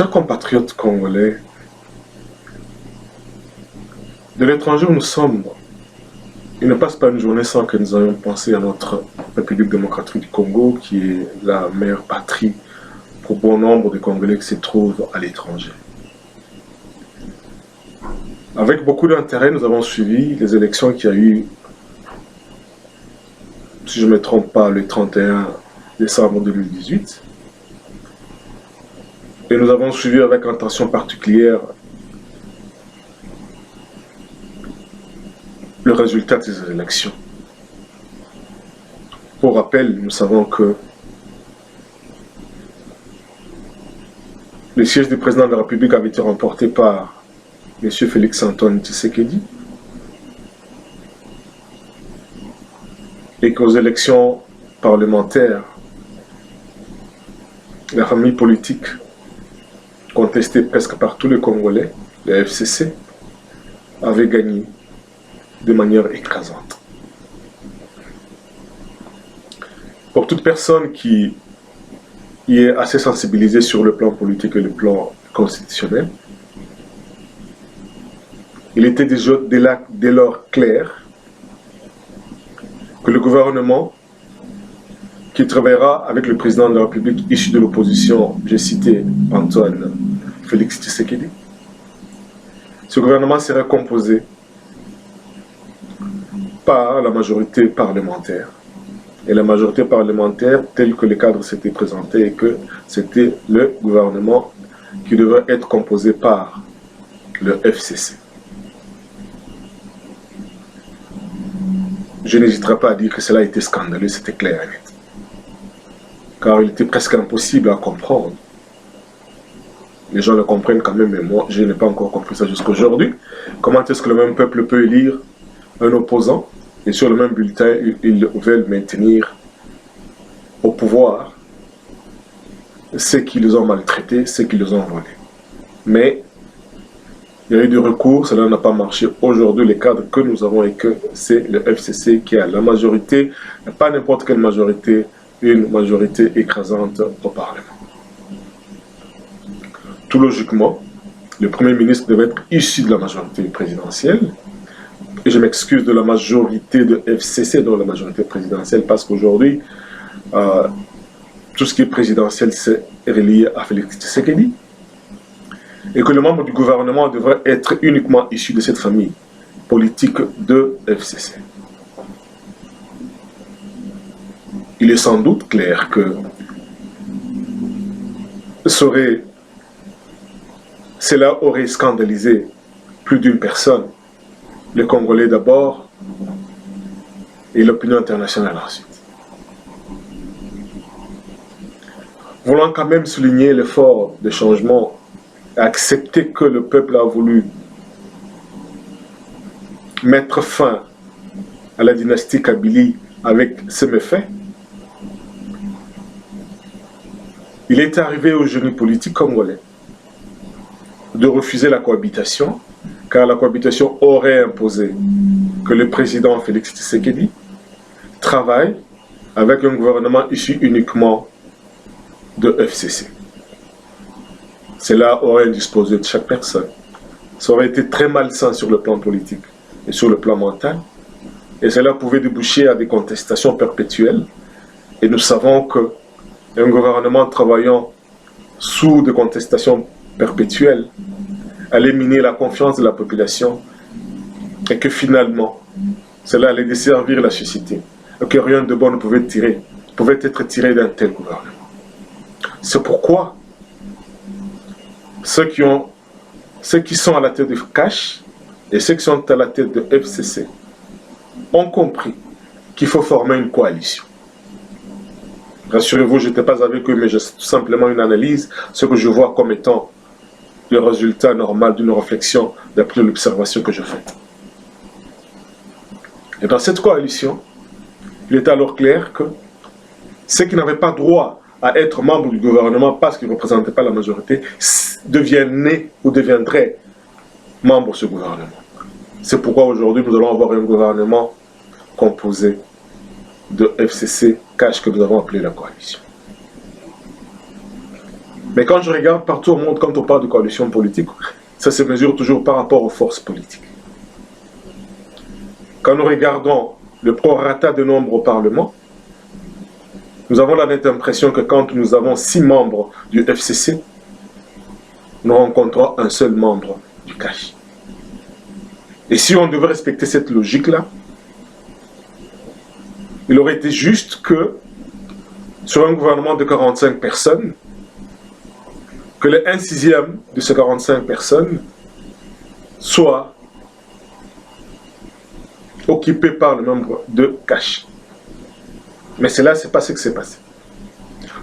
Chers compatriotes congolais, de l'étranger où nous sommes, il ne passe pas une journée sans que nous ayons pensé à notre République démocratique du Congo, qui est la mère patrie pour bon nombre de Congolais qui se trouvent à l'étranger. Avec beaucoup d'intérêt, nous avons suivi les élections qu'il y a eu, si je ne me trompe pas, le 31 décembre 2018. Et nous avons suivi avec attention particulière le résultat de ces élections. Pour rappel, nous savons que le siège du président de la République avait été remporté par M. Félix-Antoine Tshisekedi et qu'aux élections parlementaires, la famille politique contestée presque par tous les Congolais, le FCC, avait gagné de manière écrasante. Pour toute personne qui y est assez sensibilisée sur le plan politique et le plan constitutionnel, il était dès lors clair que le gouvernement qui travaillera avec le président de la République issu de l'opposition, j'ai cité Antoine Félix Tshisekedi, ce gouvernement serait composé par la majorité parlementaire. Et la majorité parlementaire, telle que le cadre s'était présenté, et que c'était le gouvernement qui devait être composé par le FCC. Je n'hésiterai pas à dire que cela était scandaleux, c'était clair et net. Car il était presque impossible à comprendre. Les gens le comprennent quand même, mais moi, je n'ai pas encore compris ça jusqu'à aujourd'hui. Comment est-ce que le même peuple peut élire un opposant et sur le même bulletin, ils veulent maintenir au pouvoir ceux qui les ont maltraités, ceux qui les ont volés. Mais il y a eu des recours, cela n'a pas marché. Aujourd'hui, le cadre que nous avons est que c'est le FCC qui a la majorité, pas n'importe quelle majorité, une majorité écrasante au Parlement. Tout logiquement, le Premier ministre devait être issu de la majorité présidentielle. Et je m'excuse de la majorité de FCC, dans la majorité présidentielle, parce qu'aujourd'hui, tout ce qui est présidentiel, c'est relié à Félix Tshisekedi. Et que le membre du gouvernement devrait être uniquement issu de cette famille politique de FCC. Il est sans doute clair que cela aurait scandalisé plus d'une personne, les Congolais d'abord et l'opinion internationale ensuite. Voulant quand même souligner l'effort de changement, accepter que le peuple a voulu mettre fin à la dynastie Kabila avec ses méfaits, il est arrivé aux génie politiques congolais de refuser la cohabitation, car la cohabitation aurait imposé que le président Félix Tshisekedi travaille avec un gouvernement issu uniquement de FCC. Cela aurait indisposé de chaque personne. Ça aurait été très malsain sur le plan politique et sur le plan mental. Et cela pouvait déboucher à des contestations perpétuelles. Et nous savons qu'un gouvernement travaillant sous des contestations perpétuelles allait miner la confiance de la population et que finalement, cela allait desservir la société. Et que rien de bon ne pouvait être tiré d'un tel gouvernement. C'est pourquoi ceux qui sont à la tête de CACH et ceux qui sont à la tête de FCC ont compris qu'il faut former une coalition. Rassurez-vous, je n'étais pas avec eux, mais j'ai tout simplement une analyse, ce que je vois comme étant le résultat normal d'une réflexion d'après l'observation que je fais. Et dans cette coalition, il est alors clair que ceux qui n'avaient pas droit à être membres du gouvernement parce qu'ils ne représentaient pas la majorité deviendraient membres de ce gouvernement. C'est pourquoi aujourd'hui nous allons avoir un gouvernement composé de FCC, CACH, que nous avons appelé la coalition. Mais quand je regarde partout au monde, quand on parle de coalition politique, ça se mesure toujours par rapport aux forces politiques. Quand nous regardons le prorata de nombre au Parlement, nous avons la nette impression que quand nous avons 6 membres du FCC, nous rencontrons un seul membre du CACH. Et si on devait respecter cette logique-là, il aurait été juste que, sur un gouvernement de 45 personnes, que le 1/6 de ces 45 personnes soit occupé par le membre de CACH. Mais cela, c'est pas ce qui s'est passé.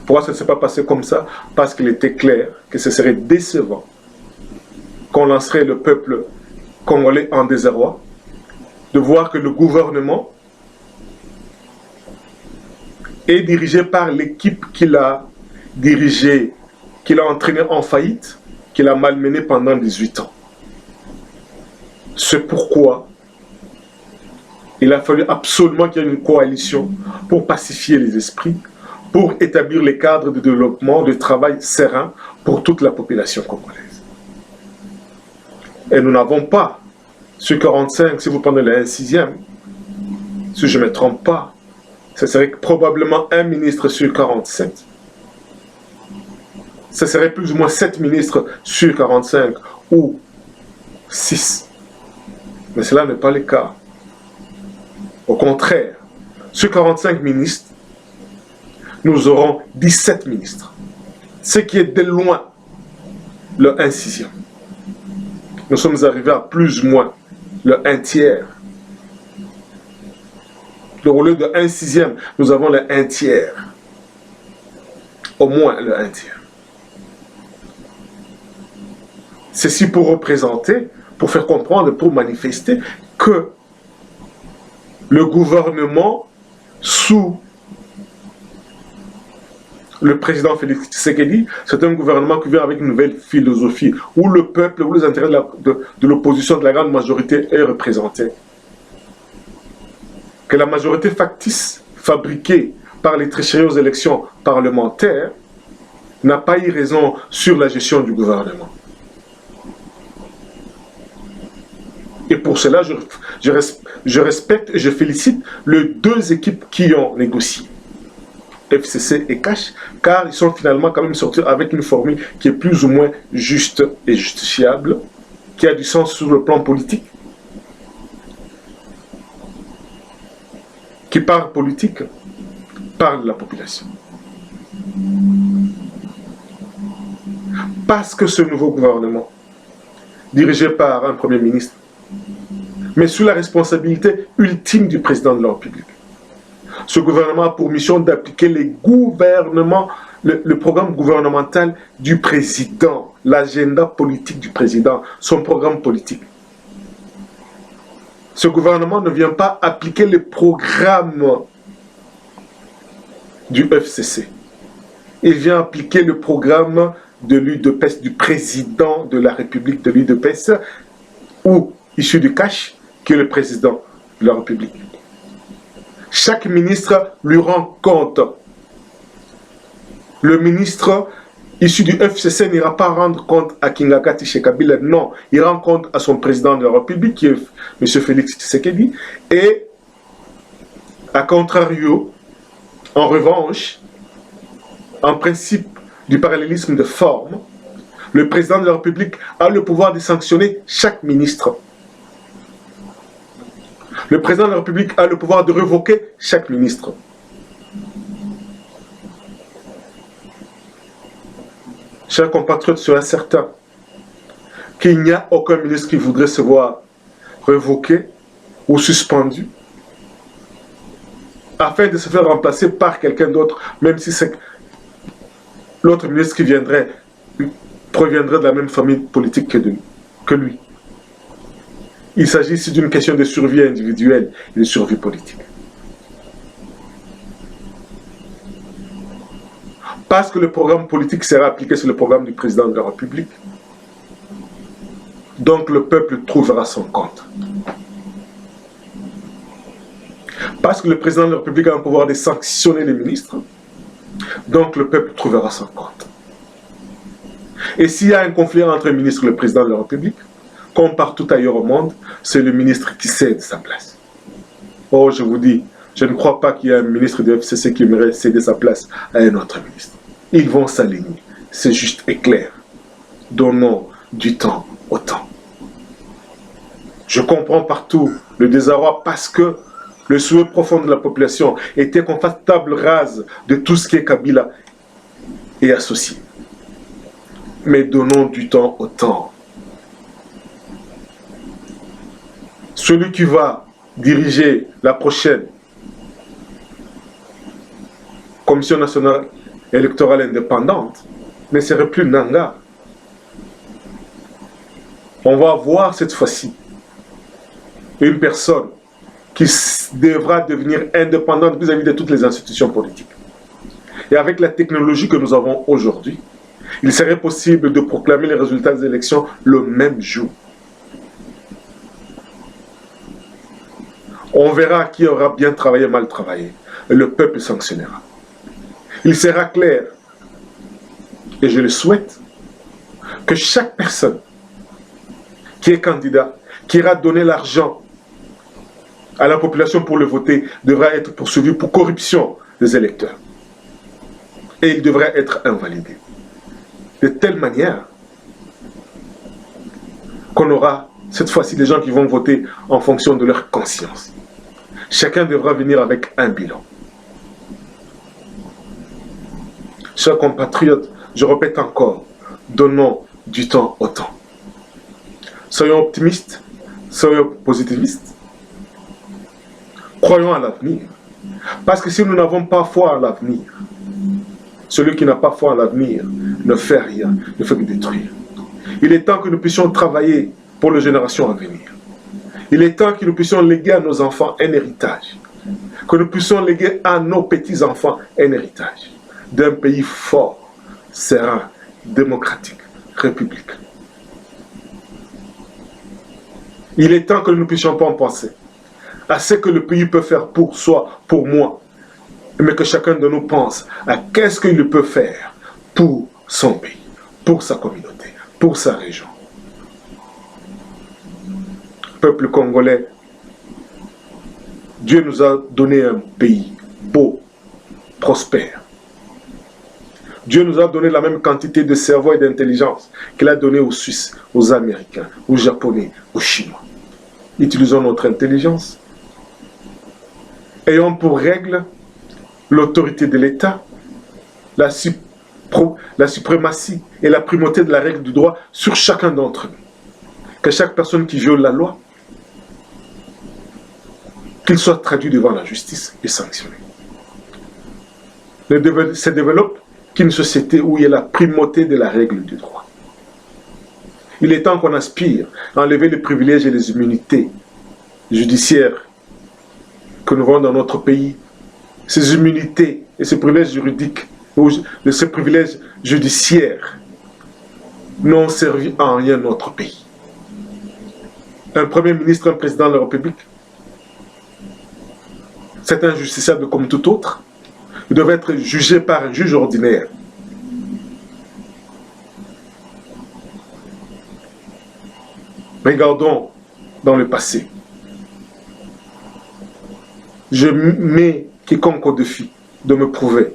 Pourquoi ça ne s'est pas passé comme ça? Parce qu'il était clair que ce serait décevant qu'on lancerait le peuple congolais en désarroi, de voir que le gouvernement est dirigé par l'équipe qu'il a dirigée, qu'il a entraîné en faillite, qu'il a malmené pendant 18 ans. C'est pourquoi il a fallu absolument qu'il y ait une coalition pour pacifier les esprits, pour établir les cadres de développement, de travail serein pour toute la population congolaise. Et nous n'avons pas, sur 45, si vous prenez le 1/6, si je ne me trompe pas, ce serait probablement un ministre sur 47. Ce serait plus ou moins 7 ministres sur 45 ou 6. Mais cela n'est pas le cas. Au contraire, sur 45 ministres, nous aurons 17 ministres. Ce qui est de loin le 1/6. Nous sommes arrivés à plus ou moins le 1/3. Au lieu de 1/6, nous avons le 1/3. Au moins le 1/3. Ceci pour représenter, pour faire comprendre, pour manifester que le gouvernement sous le président Félix Tshisekedi, c'est un gouvernement qui vient avec une nouvelle philosophie, où le peuple, où les intérêts de l'opposition, de la grande majorité est représenté. Que la majorité factice, fabriquée par les tricheries aux élections parlementaires, n'a pas eu raison sur la gestion du gouvernement. Et pour cela, je respecte et je félicite les 2 équipes qui ont négocié, FCC et CACH, car ils sont finalement quand même sortis avec une formule qui est plus ou moins juste et justifiable, qui a du sens sur le plan politique, qui parle politique, parle de la population. Parce que ce nouveau gouvernement, dirigé par un Premier ministre, mais sous la responsabilité ultime du président de la République. Ce gouvernement a pour mission d'appliquer le programme gouvernemental du président, l'agenda politique du président, son programme politique. Ce gouvernement ne vient pas appliquer le programme du FCC. Il vient appliquer le programme de l'UDPS, du président de la République de l'UDPS, ou issu du CACH, qui est le président de la République. Chaque ministre lui rend compte. Le ministre issu du FCC n'ira pas rendre compte à Kingakati chez Kabila, non. Il rend compte à son président de la République, qui est M. Félix Tshisekedi, et à contrario, en revanche, en principe du parallélisme de forme, le président de la République a le pouvoir de sanctionner chaque ministre. Le président de la République a le pouvoir de révoquer chaque ministre. Chers compatriotes, soyez certains qu'il n'y a aucun ministre qui voudrait se voir révoqué ou suspendu afin de se faire remplacer par quelqu'un d'autre, même si c'est l'autre ministre qui proviendrait de la même famille politique que lui. Il s'agit ici d'une question de survie individuelle et de survie politique. Parce que le programme politique sera appliqué sur le programme du président de la République, donc le peuple trouvera son compte. Parce que le président de la République a le pouvoir de sanctionner les ministres, donc le peuple trouvera son compte. Et s'il y a un conflit entre un ministre et le président de la République, comme partout ailleurs au monde, c'est le ministre qui cède sa place. Oh, je vous dis, je ne crois pas qu'il y ait un ministre de FCC qui aimerait céder sa place à un autre ministre. Ils vont s'aligner. C'est juste et clair. Donnons du temps au temps. Je comprends partout le désarroi parce que le souhait profond de la population était qu'on fasse table rase de tout ce qui est Kabila et associé. Mais donnons du temps au temps. Celui qui va diriger la prochaine Commission nationale électorale indépendante ne serait plus Nanga. On va voir cette fois-ci une personne qui devra devenir indépendante vis-à-vis de toutes les institutions politiques. Et avec la technologie que nous avons aujourd'hui, il serait possible de proclamer les résultats des élections le même jour. On verra qui aura bien travaillé, mal travaillé. Et le peuple sanctionnera. Il sera clair, et je le souhaite, que chaque personne qui est candidat, qui ira donner l'argent à la population pour le voter, devra être poursuivi pour corruption des électeurs. Et il devrait être invalidé. De telle manière qu'on aura cette fois-ci des gens qui vont voter en fonction de leur conscience. Chacun devra venir avec un bilan. Chers compatriotes, je répète encore, donnons du temps au temps. Soyons optimistes, soyons positivistes. Croyons à l'avenir. Parce que si nous n'avons pas foi à l'avenir, celui qui n'a pas foi à l'avenir ne fait rien, ne fait que détruire. Il est temps que nous puissions travailler pour les générations à venir. Il est temps que nous puissions léguer à nos enfants un héritage. Que nous puissions léguer à nos petits-enfants un héritage d'un pays fort, serein, démocratique, républicain. Il est temps que nous ne puissions pas en penser à ce que le pays peut faire pour soi, pour moi, mais que chacun de nous pense à qu'est-ce qu'il peut faire pour son pays, pour sa communauté, pour sa région. Peuple congolais, Dieu nous a donné un pays beau, prospère. Dieu nous a donné la même quantité de cerveau et d'intelligence qu'il a donné aux Suisses, aux Américains, aux Japonais, aux Chinois. Utilisons notre intelligence. Ayons pour règle l'autorité de l'État, la suprématie et la primauté de la règle du droit sur chacun d'entre nous. Que chaque personne qui viole la loi, qu'il soit traduit devant la justice et sanctionné. Se développe qu'une société où il y a la primauté de la règle du droit. Il est temps qu'on aspire à enlever les privilèges et les immunités judiciaires que nous avons dans notre pays. Ces immunités et ces privilèges juridiques, ou ces privilèges judiciaires n'ont servi à rien notre pays. Un premier ministre, un président de la République, c'est un justiciable comme tout autre. Il devait être jugé par un juge ordinaire. Regardons dans le passé. Je mets quiconque au défi de me prouver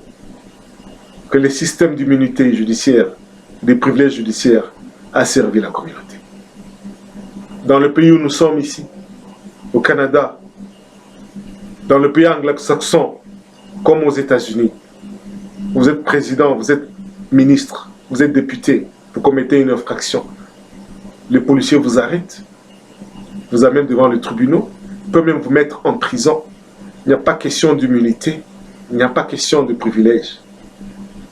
que le système d'immunité judiciaire, des privilèges judiciaires, a servi la communauté. Dans le pays où nous sommes ici, au Canada, dans le pays anglo-saxon, comme aux États-Unis, vous êtes président, vous êtes ministre, vous êtes député, vous commettez une infraction. Les policiers vous arrêtent, vous amènent devant les tribunaux, peuvent même vous mettre en prison. Il n'y a pas question d'immunité, il n'y a pas question de privilège.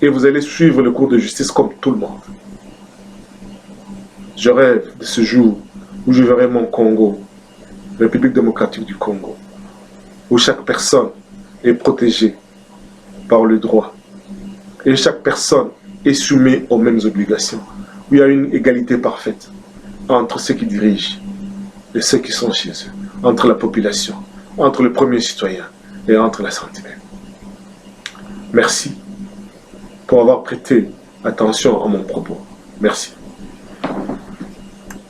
Et vous allez suivre le cours de justice comme tout le monde. Je rêve de ce jour où je verrai mon Congo, République démocratique du Congo, où chaque personne est protégée par le droit et chaque personne est soumise aux mêmes obligations, où il y a une égalité parfaite entre ceux qui dirigent et ceux qui sont chez eux, entre la population, entre le premier citoyen et entre la sentinelle. Merci pour avoir prêté attention à mon propos. Merci.